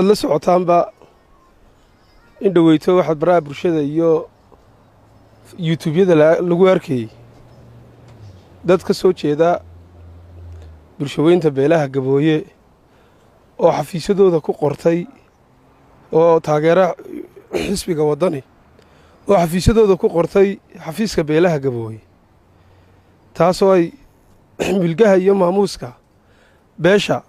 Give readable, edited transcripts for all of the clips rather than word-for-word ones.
la socotaanba in dhaweyto waxaad baraha bulshada iyo YouTube-yada lagu arkay dad ka soo jeeda bulshaweynta beelaha Gabooye oo xafiisadooda ku qortay oo taageera xisbiga Wadani oo xafiisadooda ku qortay xafiiska beelaha Gabooye taasoo ay milgaha iyo maamuuska Beesha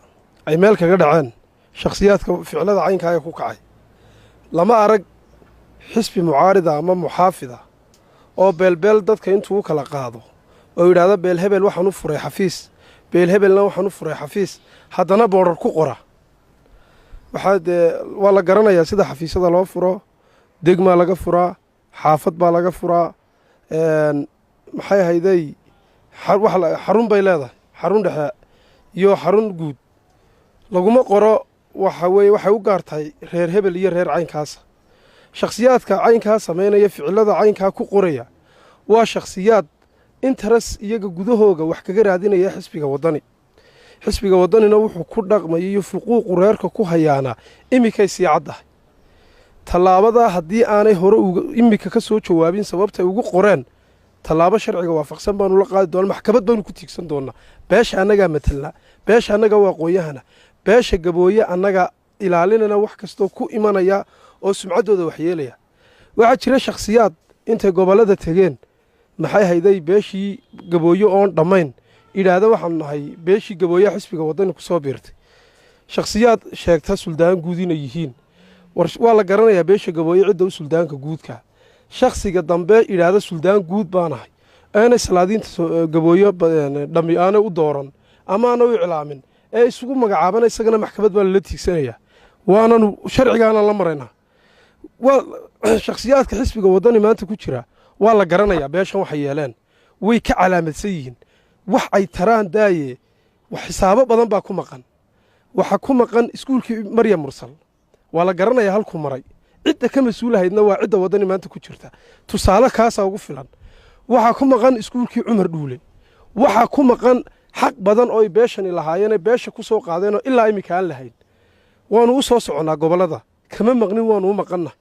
ay meel kaga dhaceen shakhsiyaadka ficilada caynka ku kacay lama arag xisbi mucaarida ama muxaafida oo beelbeel dadka intuu kala qaado oo yiraahdo beel hebel waxaan u furay xafiis beel hebelna waxaan u furay xafiis haddana boodar ku qora waa la garanayaa sida xafiisada loo furo degma laga furaa xaafad baa laga furaa maxay hayday xarun bay leedahay xarun dhexe iyo xarun guud laguma qoro waxay u gaartay reer hebel iyo reer caynkaas shakhsiyaadka caynkaas sameynaya ficilada caynka ku qoraya waa shakhsiyaad interes iyaga gudahooga wax kaga raadinaya xisbiga Wadanina wuxuu ku dhaqmay iyo fuquuq reerka ku hayaana imika si caddahay talaabada haddii aanay hore imika ka soo jawaabin sababta ugu qoreen talaabo sharciga waafaqsan baan la qaadi doonaa maxkamad baan ku tiigsan doonaa beesha anaga matalna beesha anaga waaqooyahana beesha Gabooye anaga ilaalinana wax kasto ku imanaya oo sumcadooda wax yeelaya waxa jira shakhsiyaad inta gobolada tageen maxay hayday beeshii Gabooye oo dhamayn iraada waxaan nahay beeshii Gabooye xisbiga Wadani ku soo biirtay shakhsiyaad sheegta suldaan guudina yihiin waa la garanayaa beesha Gabooye cidda u suldaanka guudka shakhsiga dambe iraada suldaan guud baanahay aan islaadiinta Gabooye dhami aan u dooran ama aan u iclaamin ee isugu magacaabana isagana maxkamad baa la tiigsanaya waana sharcigaana la marayna shakhsiyaadka xisbiga Wadani maanta ku jira waa la garanayaa beeshan wax yeeleen way ka calaamadsan yihiin wax ay taraan daaye wax xisaabo badan baa ku maqan waxa ku maqan iskuulkii Maryam Mursal waa la garanayaa halku maray cidda ka mas'uulahaydna waa cidda Wadani maanta ku jirta tusaale kaas ugu filan waxa ku maqan iskuulkii Cumar Dhuule waxa ku maqan xaq badan oo beeshan ilahaayeen beesha ku soo qaadeen oo ilaa imika aan lahayn waanu u soo soconaa gobolada kama maqnin waanu u maqannaa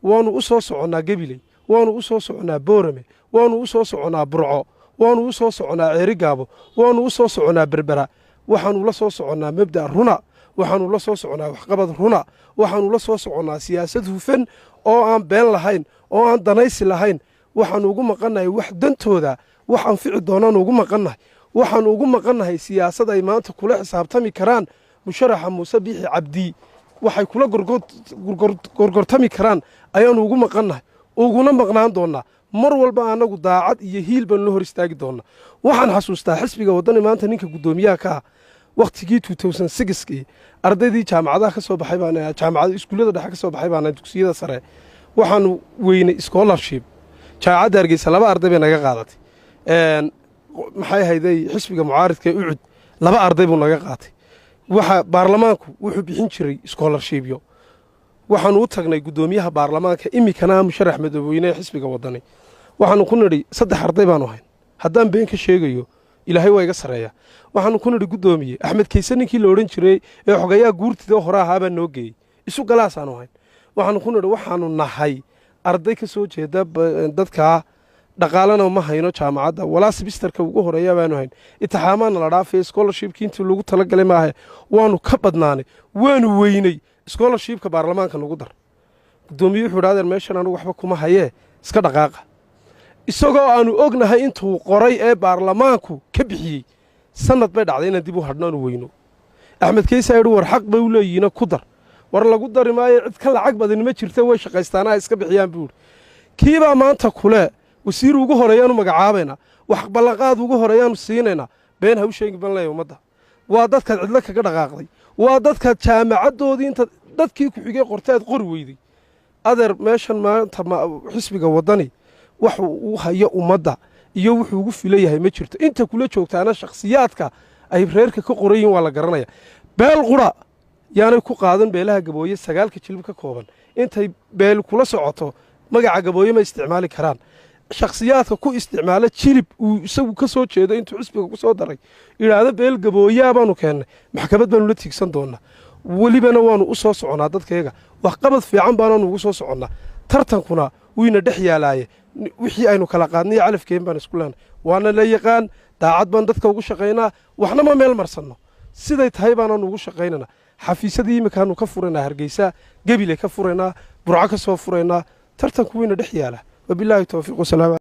waanu u soo soconaa Gabiley waanu u soo soconaa Boorame waanu u soo soconaa Burco waanu u soo soconaa Ceerigaabo waanu u soo soconaa Berbera waxaanu la soo soconaa mabda runa waxaanu la soo soconaa waxqabad runa waxaanu la soo soconaa siyaasad hufan oo aan been lahayn oo aan danaysi lahayn waxaanu ugu maqannahay wax dantooda waxaan fici doonaan ugu maqannahay waxaan ugu maqannahay siyaasad ay maanta kula xisaabtami karaan musharaxa Muuse Biixi Cabdi waxay kula gorgortami karaan ayaan ugu maqannahay uguna maqnaan doonaa mar walba anagu daacad iyo hiil baan loo hor istaagi doonaa waxaan xasuustaa xisbiga Wadani maanta ninka gudoomiyaha ka waqtigii 2006 ardaydii jaamacadaha ka soo baxay baan jaamacadaha iskuulada dhexe ka soo baxay baan dugsiyada sare waxaan weynay scholarship jaamacadda Hargeysa laba arday bay naga qaadatay maxay hayday xisbiga mucaaridka u cud laba arday buu naga qaatay waxa baarlamaanku wuxuu bixin jiray scholarshipyo waxaan u tagnay gudoomiyaha baarlamaanka imikana musharax madaxweyne xisbiga Wadani waxaan ku nidhi saddex arday baan ahayn haddaan been ka sheegayo ilaahay waa iga sareeya waxaan ku nidhi gudoomiye Axmed Kaysan ninkii la oran jiray ee xogayaa guurtida hore ahaaba noo geeyay isu galaasaan ahayn waxaan ku nidhi waxaanu nahay arday ka soo jeeda dadka dhaqaalana ma hayno jaamacadda walaa semester-ka ugu horeeya baanu hayn intixaamaadna la dhaafay scholarship-kii intii lagu talagalay maaha waanu ka badnaanay waanu weynay scholarship-ka baarlamaanka nagu dar gudoomiye wuxuu yiraahdaa meeshan anigu waxba kuma hayee iska dhaqaaqa isagoo aanu ognahay intuu qoray ee baarlamaanku ka bixiyay sanad bay dhacday in dib u hadhnaan weyno Axmed Kaysan yiri war xaq bay u leeyihiin ku dar war lagu dari maayo cid ka lacag badan ma jirto way shaqaystaana iska bixiyaan buur kiiba maanta kule wasiir ugu horeeyaan magacaabayna wax balaqaad ugu horeeyaan siinayna been ha u sheegin ban leeyahay umada waa dadka cidla kaga dhaqaaqday waa dadka jaamacadoodii inta dadkii ku xigay qorteed qor weyday adeer meeshan maanta xisbiga Wadani wax uu hayo umada iyo wuxuu ugu filayahay ma jirto inta kula joogtaana shakhsiyaadka ay reerka ka qorayeen waa la garanaya beel qura yaanay ku qaadan beelaha Gabooye 9 jilib ka kooban intay beel kula socoto magaca Gabooye ma isticmaali karaan shakhsiyaadka ku isticmaala jilib uu isagu ka soo jeedo intuu xisbiga ku soo daray iraada beel Gabooye baanu keenay maxkamad baanu la tiigsan doonaa welibana waanu u soo soconaa dadkayga wax qabad fiican baanaanu ugu soo soconnaa tartankuna wayna dhex yaalaaye wixii aynu kala qaadnay calafkeen baan isku leenahay waana la yaqaan daacad baan dadka ugu shaqaynaa waxna ma meel marsanno siday tahay baanaanu ugu shaqaynana xafiisyadii imikaanu ka furaynaa hargeysa gebile ka furaynaa burco ka soo furaynaa tartanku wayna dhex yaalaa wabilaahi towfiiq wasalaam